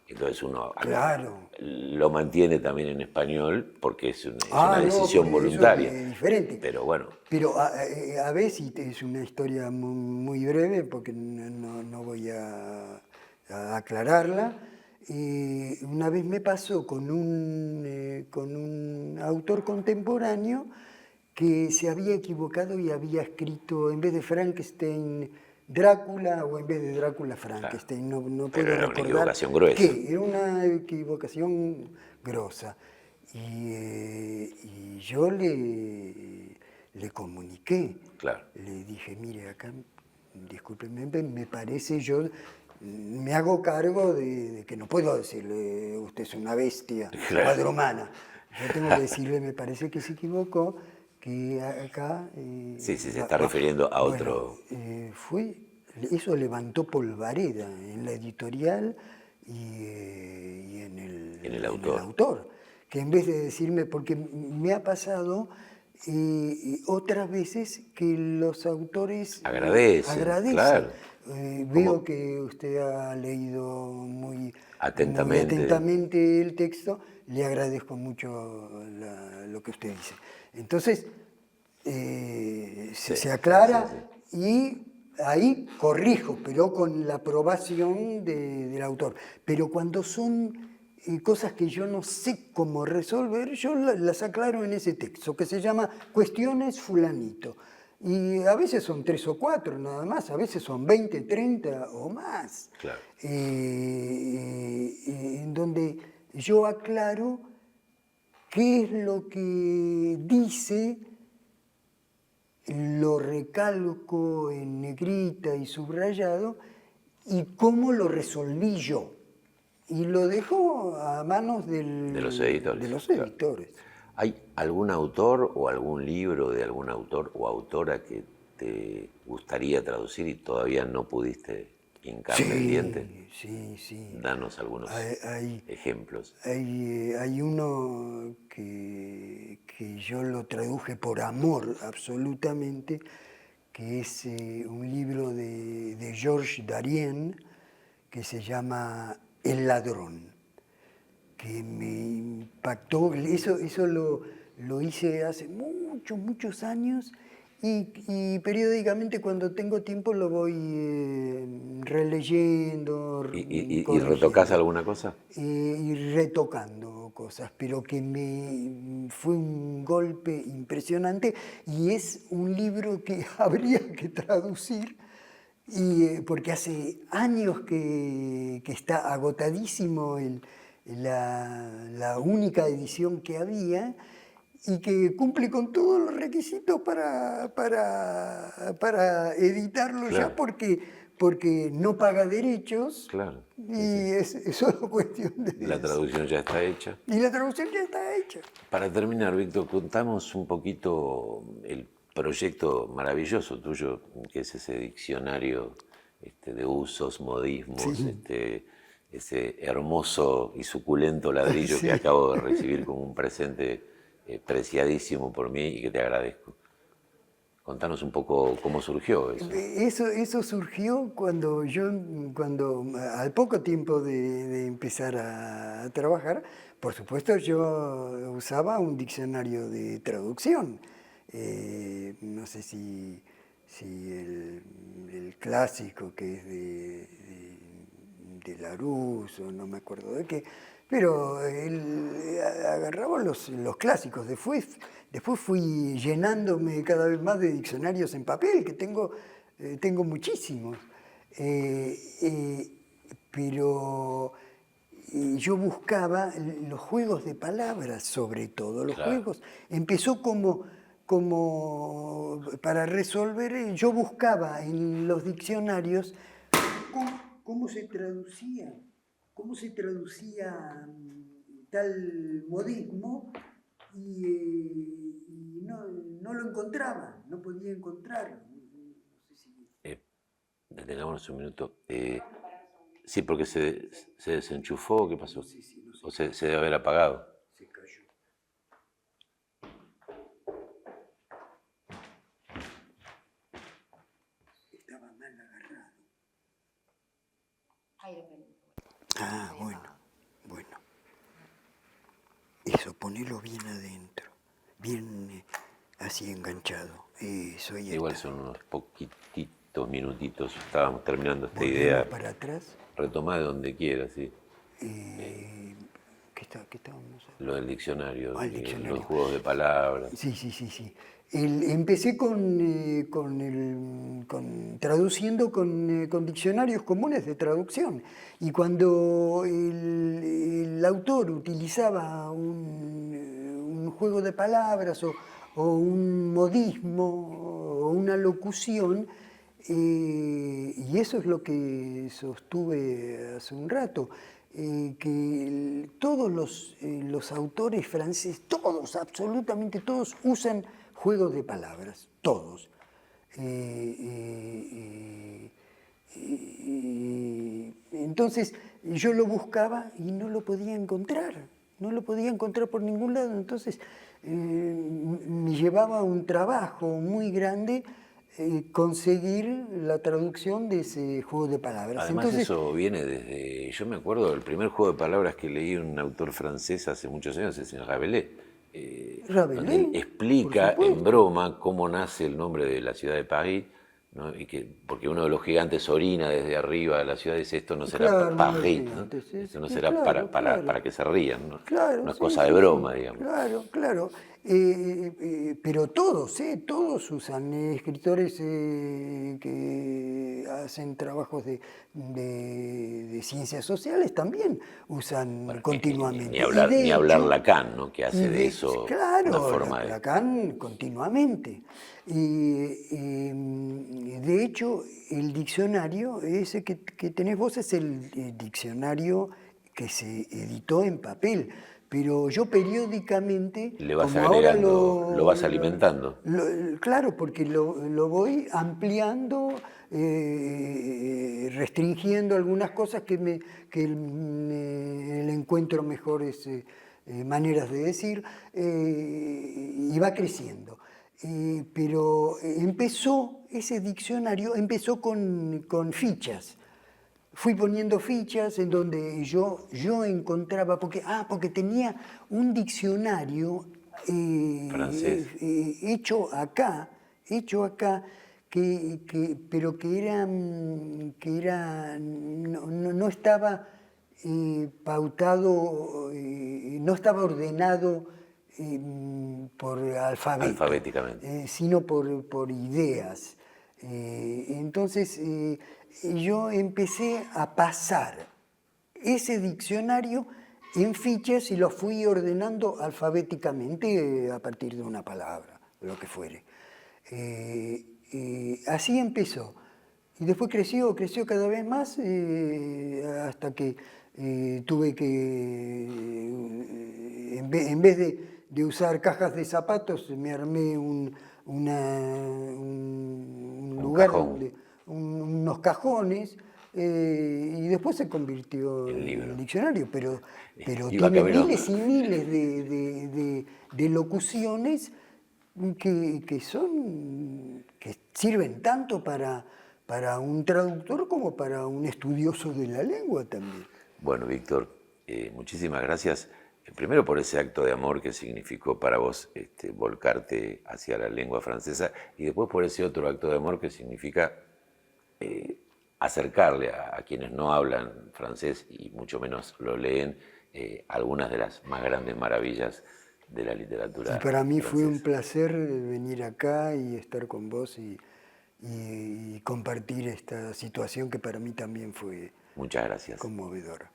entonces uno Claro. lo mantiene también en español porque es una no, decisión porque eso voluntaria. es diferente. Pero bueno, Pero a veces es una historia muy breve porque no voy a a aclararla. Una vez me pasó con un autor contemporáneo que se había equivocado y había escrito, en vez de Frankenstein, Drácula, o en vez de Drácula, Frankenstein. No Pero puedo era una recordar equivocación gruesa. qué. Era una equivocación grosa. Y yo le comuniqué. Claro. Le dije, mire, acá, discúlpeme, me parece, yo me hago cargo de que no puedo decirle, usted es una bestia, Claro. cuadrumana. Yo tengo que decirle, me parece que se equivocó, que acá... Sí, se está refiriendo a otro... Eso levantó polvareda en la editorial y en el autor. Que en vez de decirme, porque me ha pasado otras veces que los autores agradecen. Claro. Veo que usted ha leído muy atentamente. muy atentamente el texto, le agradezco mucho lo que usted dice. Entonces, se aclara y ahí corrijo, pero con la aprobación del autor. Pero cuando son cosas que yo no sé cómo resolver, yo las aclaro en ese texto, que se llama Cuestiones Fulanito. Y a veces son 3 o 4 nada más, a veces son 20, 30 o más. Claro. En donde yo aclaro qué es lo que dice, lo recalco en negrita y subrayado, y cómo lo resolví yo. Y lo dejo a manos de los editores. De los editores. Claro. ¿Hay algún autor o algún libro de algún autor o autora que te gustaría traducir y todavía no pudiste hincarle el diente? Sí. Danos algunos ejemplos. Hay uno que yo lo traduje por amor absolutamente, que es un libro de Georges Darien que se llama El ladrón, que me impactó. Eso lo hice hace muchos años y periódicamente cuando tengo tiempo lo voy releyendo. ¿Y retocás alguna cosa? Y retocando cosas, pero que fue un golpe impresionante y es un libro que habría que traducir. Porque hace años que está agotadísimo la única edición que había y que cumple con todos los requisitos para editarlo. Claro. Ya porque no paga derechos. Claro. Y es solo cuestión de... La traducción ya está hecha. Y la traducción ya está hecha. Para terminar, Víctor, contamos un poquito el proyecto maravilloso tuyo, que es ese diccionario de usos, modismos, Sí. Ese hermoso y suculento ladrillo que acabo de recibir como un presente preciadísimo por mí y que te agradezco. Contanos un poco cómo surgió eso. Eso surgió cuando al poco tiempo de empezar a trabajar, por supuesto yo usaba un diccionario de traducción. No sé si el clásico que es de Larousse, o no me acuerdo de qué, pero agarraba los clásicos. Después fui llenándome cada vez más de diccionarios en papel, que tengo muchísimos. Pero yo buscaba los juegos de palabras, sobre todo. Los juegos. Empezó como para resolver, yo buscaba en los diccionarios cómo se traducía tal modismo y no lo encontraba, no podía encontrarlo. No sé si... Detengámonos un minuto. Sí, porque se desenchufó, ¿qué pasó? No sé. O se debe haber apagado. Se cayó. Estaba mal agarrado. Ah, bueno. Eso, ponelo bien adentro, bien así enganchado. Eso, ahí Igual está. son unos poquititos estos minutitos, estábamos terminando esta Volvemos idea, para atrás. retomá de donde quieras, ¿sí? ¿Qué estábamos hablando? Lo del diccionario, Ah, el diccionario. los juegos de palabras. Sí. Empecé traduciendo con diccionarios comunes de traducción. Y cuando el autor utilizaba un juego de palabras o un modismo o una locución, y eso es lo que sostuve hace un rato, que todos los autores franceses, todos, absolutamente todos, usan juegos de palabras, todos. Entonces yo lo buscaba y no lo podía encontrar, por ningún lado. Entonces me llevaba un trabajo muy grande conseguir la traducción de ese juego de palabras. Además Entonces, eso viene desde, yo me acuerdo del primer juego de palabras que leí un autor francés hace muchos años, es en Rabelais. Rabelais, Donde él explica por supuesto. en broma cómo nace el nombre de la ciudad de París, ¿no? Porque uno de los gigantes orina desde arriba de la ciudad y dice, esto no será Claro, París, no, ¿no? sí, Esto no sí, será claro, claro. para que se rían, ¿no? Claro, No es sí, cosa de sí, broma, sí. digamos. Claro. Pero todos usan, escritores que hacen trabajos de ciencias sociales también usan Bueno, continuamente. ni hablar Lacan, ¿no? Que hace de eso una claro, forma de... Lacan continuamente. De hecho, el diccionario ese que tenés vos es el diccionario que se editó en papel, pero yo periódicamente, Le vas como ahora agregando, lo vas alimentando. claro, porque lo voy ampliando, restringiendo algunas cosas que le encuentro mejores maneras de decir, y va creciendo. Pero ese diccionario empezó con fichas. Fui poniendo fichas en donde yo encontraba, porque tenía un diccionario Francés. hecho acá, pero no estaba pautado, no estaba ordenado por alfabeto, Alfabéticamente. sino por ideas. Entonces yo empecé a pasar ese diccionario en fichas y lo fui ordenando alfabéticamente a partir de una palabra, lo que fuere. Así empezó. Y después creció cada vez más hasta que tuve que, en vez de usar cajas de zapatos, me armé un lugar cajón. donde unos cajones, y después se convirtió El en libro. el diccionario, pero Iba tiene camino. miles y miles de locuciones que sirven tanto para un traductor como para un estudioso de la lengua también. Bueno, Víctor, muchísimas gracias. Primero por ese acto de amor que significó para vos volcarte hacia la lengua francesa y después por ese otro acto de amor que significa acercarle a quienes no hablan francés y mucho menos lo leen algunas de las más grandes maravillas de la literatura. Y para mí fue un francesa. placer venir acá y estar con vos y compartir esta situación que para mí también fue Muchas gracias. conmovedora.